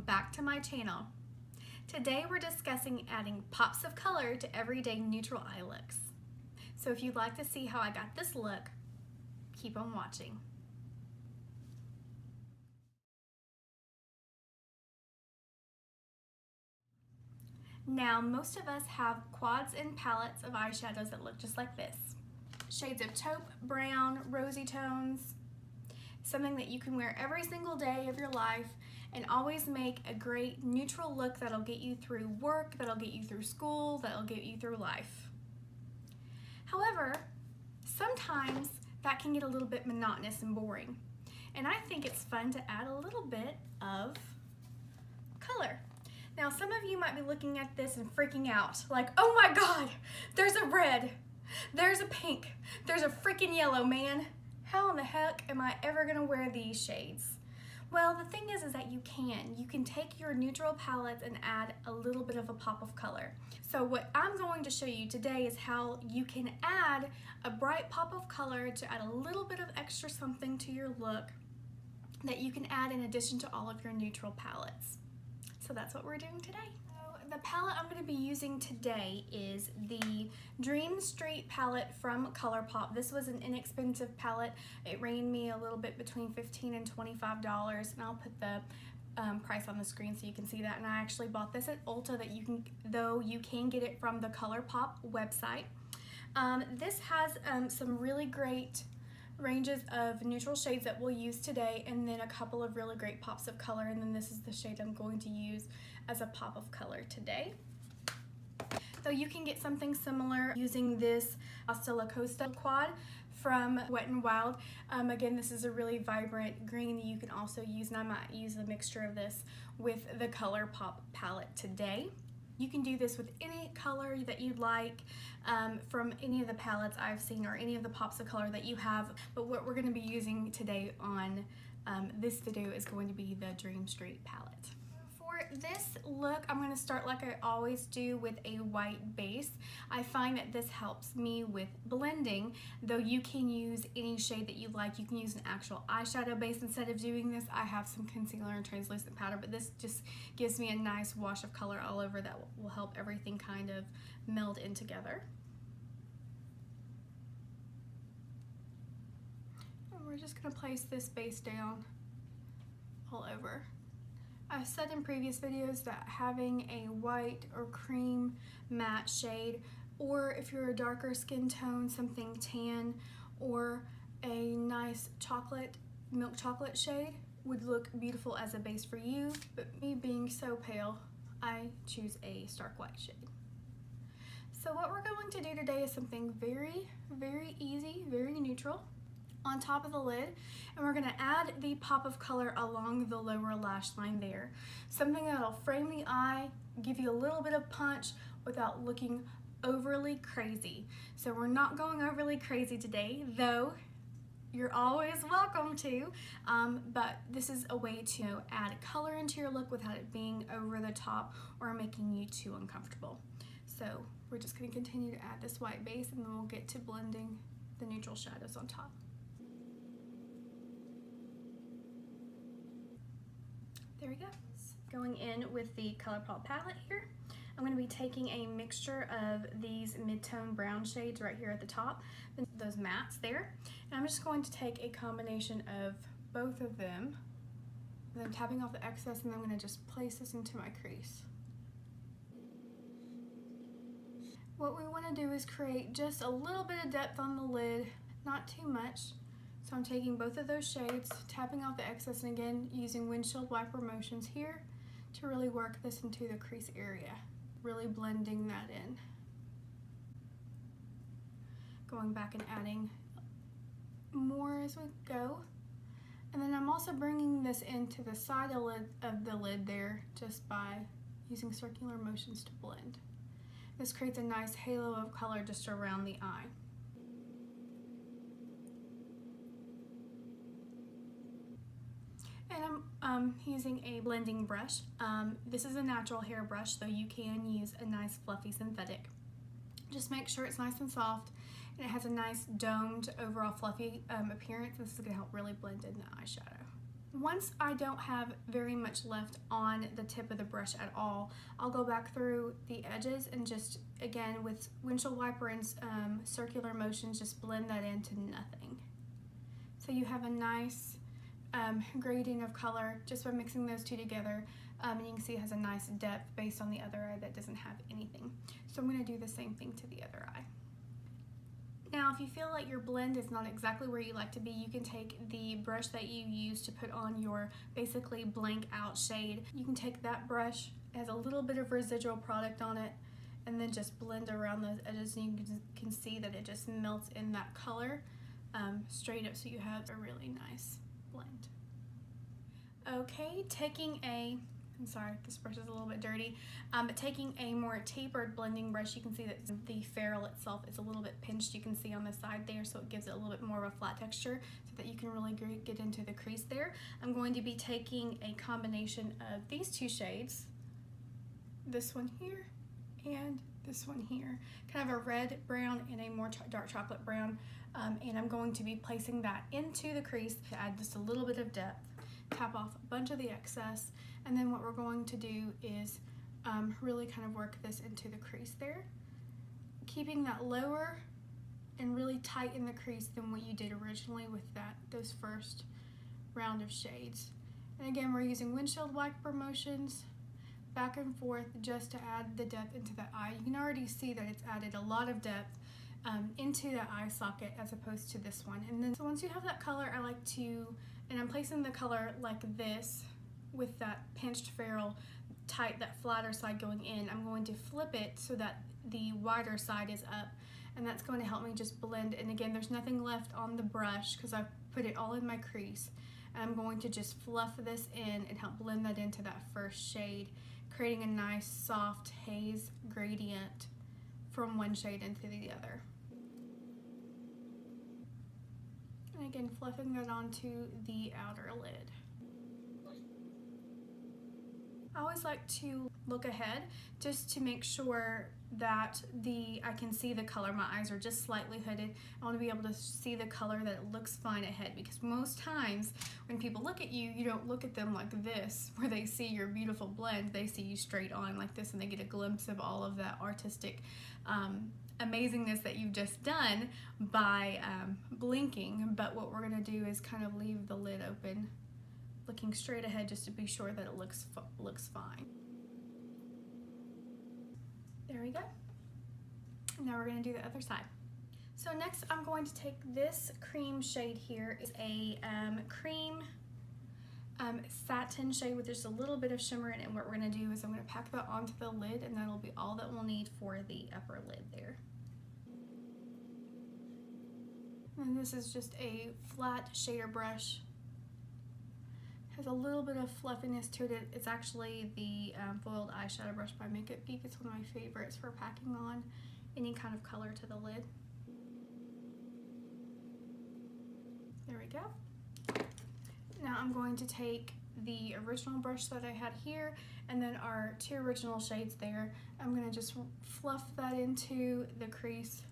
welcome back to my channel. Today we're discussing adding pops of color to everyday neutral eye looks. So if you'd like to see how I got this look, keep on watching. Now most of us have quads and palettes of eyeshadows that look just like this. Shades of taupe, brown, rosy tones, something that you can wear every single day of your life and always make a great neutral look that'll get you through work, that'll get you through school, that'll get you through life. However, sometimes that can get a little bit monotonous and boring. And I think it's fun to add a little bit of color. Now some of you might be looking at this and freaking out, like, oh my God, there's a red, there's a pink, there's a freaking yellow, man. How in the heck am I ever gonna wear these shades? Well, the thing is that you can take your neutral palettes and add a little bit of a pop of color. So what I'm going to show you today is how you can add a bright pop of color to add a little bit of extra something to your look that you can add in addition to all of your neutral palettes. So that's what we're doing today. The palette I'm going to be using today is the Dream Street palette from Colourpop. This was an inexpensive palette. It ran me a little bit between $15 and $25, and I'll put the price on the screen so you can see that. And I actually bought this at Ulta, though you can get it from the Colourpop website. This has some really great ranges of neutral shades that we'll use today, and then a couple of really great pops of color, and then this is the shade I'm going to use as a pop of color today. Though you can get something similar using this Hasta La Costa quad from Wet n Wild. Again, this is a really vibrant green that you can also use, and I might use a mixture of this with the Colourpop palette today. You can do this with any color that you'd like from any of the palettes I've seen or any of the pops of color that you have, but what we're going to be using today on this video is going to be the Dream Street palette. For this look, I'm going to start like I always do with a white base. I find that this helps me with blending, though you can use any shade that you like. You can use an actual eyeshadow base instead of doing this. I have some concealer and translucent powder, but this just gives me a nice wash of color all over that will help everything kind of meld in together. And we're just going to place this base down all over. I've said in previous videos that having a white or cream matte shade, or if you're a darker skin tone, something tan, or a nice chocolate, milk chocolate shade would look beautiful as a base for you, but me being so pale, I choose a stark white shade. So what we're going to do today is something very, very easy, very neutral on top of the lid, and we're going to add the pop of color along the lower lash line there. Something that'll frame the eye, give you a little bit of punch without looking overly crazy. So we're not going overly crazy today, though you're always welcome to, but this is a way to add color into your look without it being over the top or making you too uncomfortable. So we're just going to continue to add this white base, and then we'll get to blending the neutral shadows on top. There we go. Going in with the Colourpop palette here, I'm going to be taking a mixture of these mid-tone brown shades right here at the top, those mattes there, and I'm just going to take a combination of both of them, and then tapping off the excess, and then I'm going to just place this into my crease. What we want to do is create just a little bit of depth on the lid, not too much. So I'm taking both of those shades, tapping off the excess, and again using windshield wiper motions here to really work this into the crease area, really blending that in. Going back and adding more as we go. And then I'm also bringing this into the side of the lid there just by using circular motions to blend. This creates a nice halo of color just around the eye. And I'm using a blending brush. This is a natural hair brush, though you can use a nice fluffy synthetic. Just make sure it's nice and soft, and it has a nice domed overall fluffy appearance. This is going to help really blend in the eyeshadow. Once I don't have very much left on the tip of the brush at all, I'll go back through the edges and just, again, with windshield wiper and circular motions, just blend that into nothing. So you have a nice gradient of color just by mixing those two together. And you can see it has a nice depth based on the other eye that doesn't have anything. So I'm going to do the same thing to the other eye. Now, if you feel like your blend is not exactly where you like to be, you can take the brush that you use to put on your basically blank out shade. You can take that brush, it has a little bit of residual product on it, and then just blend around those edges, and you can see that it just melts in that color straight up, so you have a really nice blend. Okay, I'm sorry, this brush is a little bit dirty, but taking a more tapered blending brush, you can see that the ferrule itself is a little bit pinched. You can see on the side there, so it gives it a little bit more of a flat texture so that you can really get into the crease there. I'm going to be taking a combination of these two shades, this one here and this one here, kind of a red brown and a more dark chocolate brown, and I'm going to be placing that into the crease to add just a little bit of depth, tap off a bunch of the excess, and then what we're going to do is really kind of work this into the crease there, keeping that lower and really tight in the crease than what you did originally with those first round of shades. And again, we're using windshield wiper motions back and forth just to add the depth into that eye. You can already see that it's added a lot of depth into that eye socket as opposed to this one. And then so once you have that color, I like to, and I'm placing the color like this with that pinched ferrule tight, that flatter side going in. I'm going to flip it so that the wider side is up, and that's going to help me just blend. And again, there's nothing left on the brush because I've put it all in my crease. And I'm going to just fluff this in and help blend that into that first shade, creating a nice soft haze gradient from one shade into the other. And again, fluffing that onto the outer lid. I always like to look ahead just to make sure that I can see the color. My eyes are just slightly hooded. I want to be able to see the color, that it looks fine ahead, because most times when people look at you, you don't look at them like this, where they see your beautiful blend. They see you straight on like this, and they get a glimpse of all of that artistic amazingness that you've just done by blinking. But what we're going to do is kind of leave the lid open, looking straight ahead, just to be sure that it looks fine. There we go. Now we're going to do the other side. So next I'm going to take this cream shade here. It's a cream satin shade with just a little bit of shimmer in it. And what we're going to do is I'm going to pack that onto the lid, and that'll be all that we'll need for the upper lid there. And this is just a flat shader brush. Has a little bit of fluffiness to it. It's actually the foiled eyeshadow brush by Makeup Geek. It's one of my favorites for packing on any kind of color to the lid. There we go. Now I'm going to take the original brush that I had here, and then our two original shades there. I'm going to just fluff that into the crease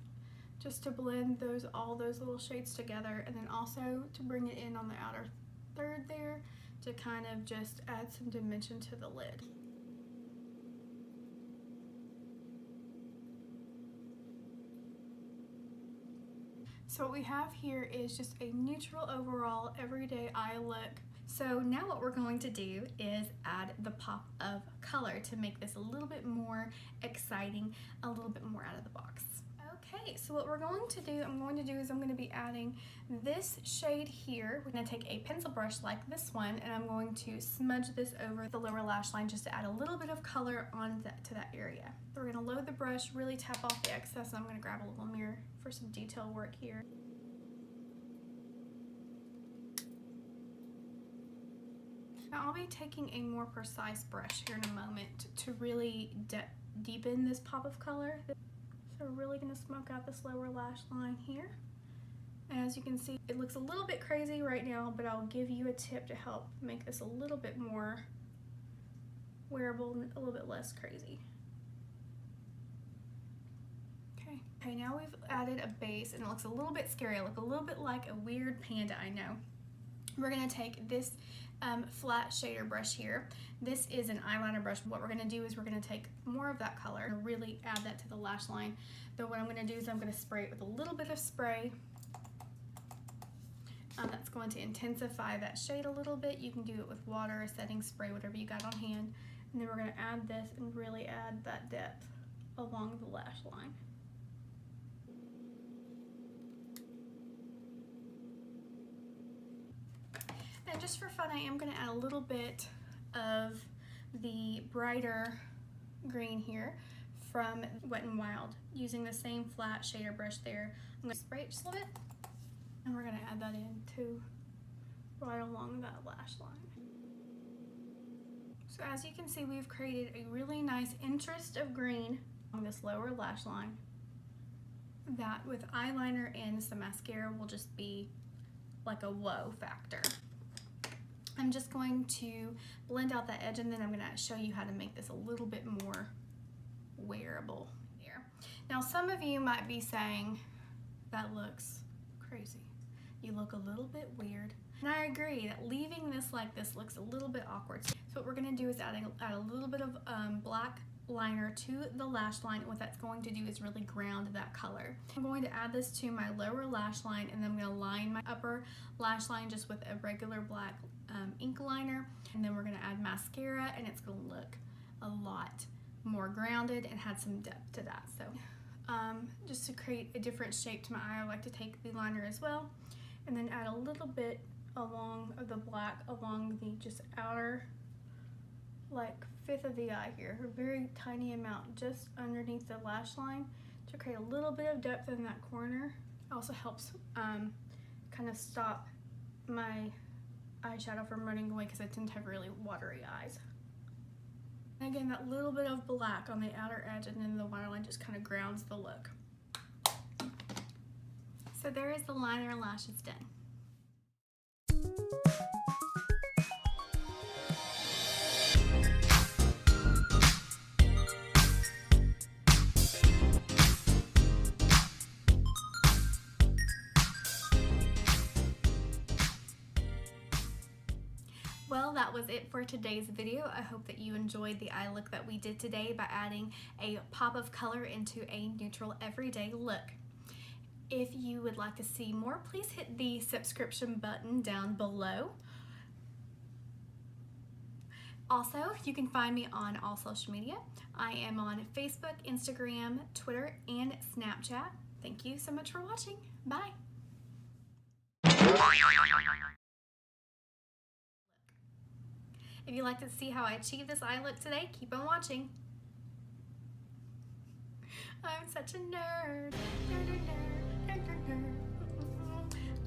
just to blend all those little shades together, and then also to bring it in on the outer third there, to kind of just add some dimension to the lid. So what we have here is just a neutral overall everyday eye look. So now what we're going to do is add the pop of color to make this a little bit more exciting, a little bit more out of the box. Okay, so what I'm going to do is I'm going to be adding this shade here. We're going to take a pencil brush like this one, and I'm going to smudge this over the lower lash line just to add a little bit of color to that area. So we're going to load the brush, really tap off the excess, and I'm going to grab a little mirror for some detail work here. Now I'll be taking a more precise brush here in a moment to really deepen this pop of color. So we're really going to smoke out this lower lash line here. And as you can see, it looks a little bit crazy right now, but I'll give you a tip to help make this a little bit more wearable and a little bit less crazy. Okay, now we've added a base, and it looks a little bit scary. It looks a little bit like a weird panda, I know. we're going to take this flat shader brush here. This is an eyeliner brush. What we're going to do is we're going to take more of that color and really add that to the lash line. But what I'm going to do is I'm going to spray it with a little bit of spray. That's going to intensify that shade a little bit. You can do it with water, a setting spray, whatever you got on hand. And then we're going to add this and really add that depth along the lash line. And just for fun, I am going to add a little bit of the brighter green here from Wet n Wild, using the same flat shader brush there. I'm going to spray it just a little bit, and we're going to add that in too, right along that lash line. So as you can see, we've created a really nice interest of green on this lower lash line that with eyeliner and some mascara will just be like a whoa factor. I'm just going to blend out that edge, and then I'm going to show you how to make this a little bit more wearable here. Now some of you might be saying, that looks crazy. You look a little bit weird. And I agree that leaving this like this looks a little bit awkward. So what we're going to do is add a little bit of black liner to the lash line. What that's going to do is really ground that color. I'm going to add this to my lower lash line, and then I'm going to line my upper lash line just with a regular black ink liner, and then we're going to add mascara, and it's going to look a lot more grounded and have some depth to that. So just to create a different shape to my eye, I like to take the liner as well and then add a little bit along the black along the just outer like fifth of the eye here, a very tiny amount just underneath the lash line to create a little bit of depth in that corner. It also helps kind of stop my eyeshadow from running away because I tend to have really watery eyes. And again, that little bit of black on the outer edge and then the waterline just kind of grounds the look. So there is the liner and lashes done. Well, that was it for today's video. I hope that you enjoyed the eye look that we did today by adding a pop of color into a neutral everyday look. If you would like to see more, please hit the subscription button down below. Also, you can find me on all social media. I am on Facebook, Instagram, Twitter, and Snapchat. Thank you so much for watching. Bye. If you'd like to see how I achieved this eye look today, keep on watching. I'm such a nerd.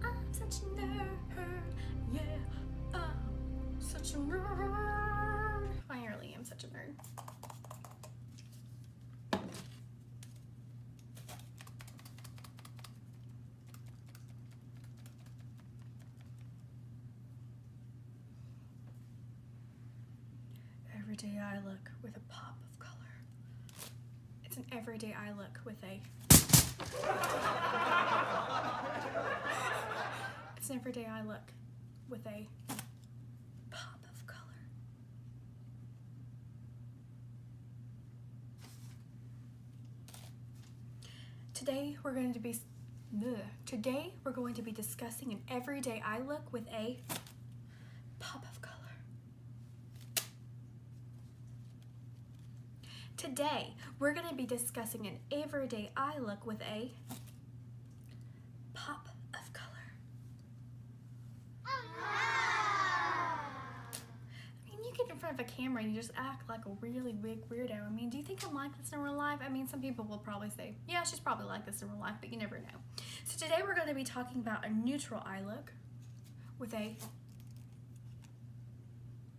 I'm such a nerd. Yeah, I'm such a nerd. I really am such a nerd. Everyday eye look with a pop of color. It's an everyday eye look with a it's an everyday eye look with a pop of color. Today we're going to be discussing an everyday eye look with a pop of color. Today, we're going to be discussing an everyday eye look with a pop of color. I mean, you get in front of a camera and you just act like a really big weirdo. I mean, do you think I'm like this in real life? I mean, some people will probably say, yeah, she's probably like this in real life, but you never know. So today we're going to be talking about a neutral eye look with a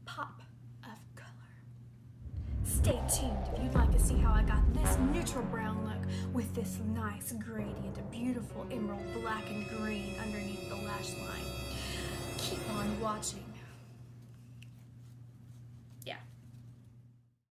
pop of color. Stay tuned if you'd like to see how I got this neutral brown look with this nice gradient of beautiful emerald black and green underneath the lash line. Keep on watching.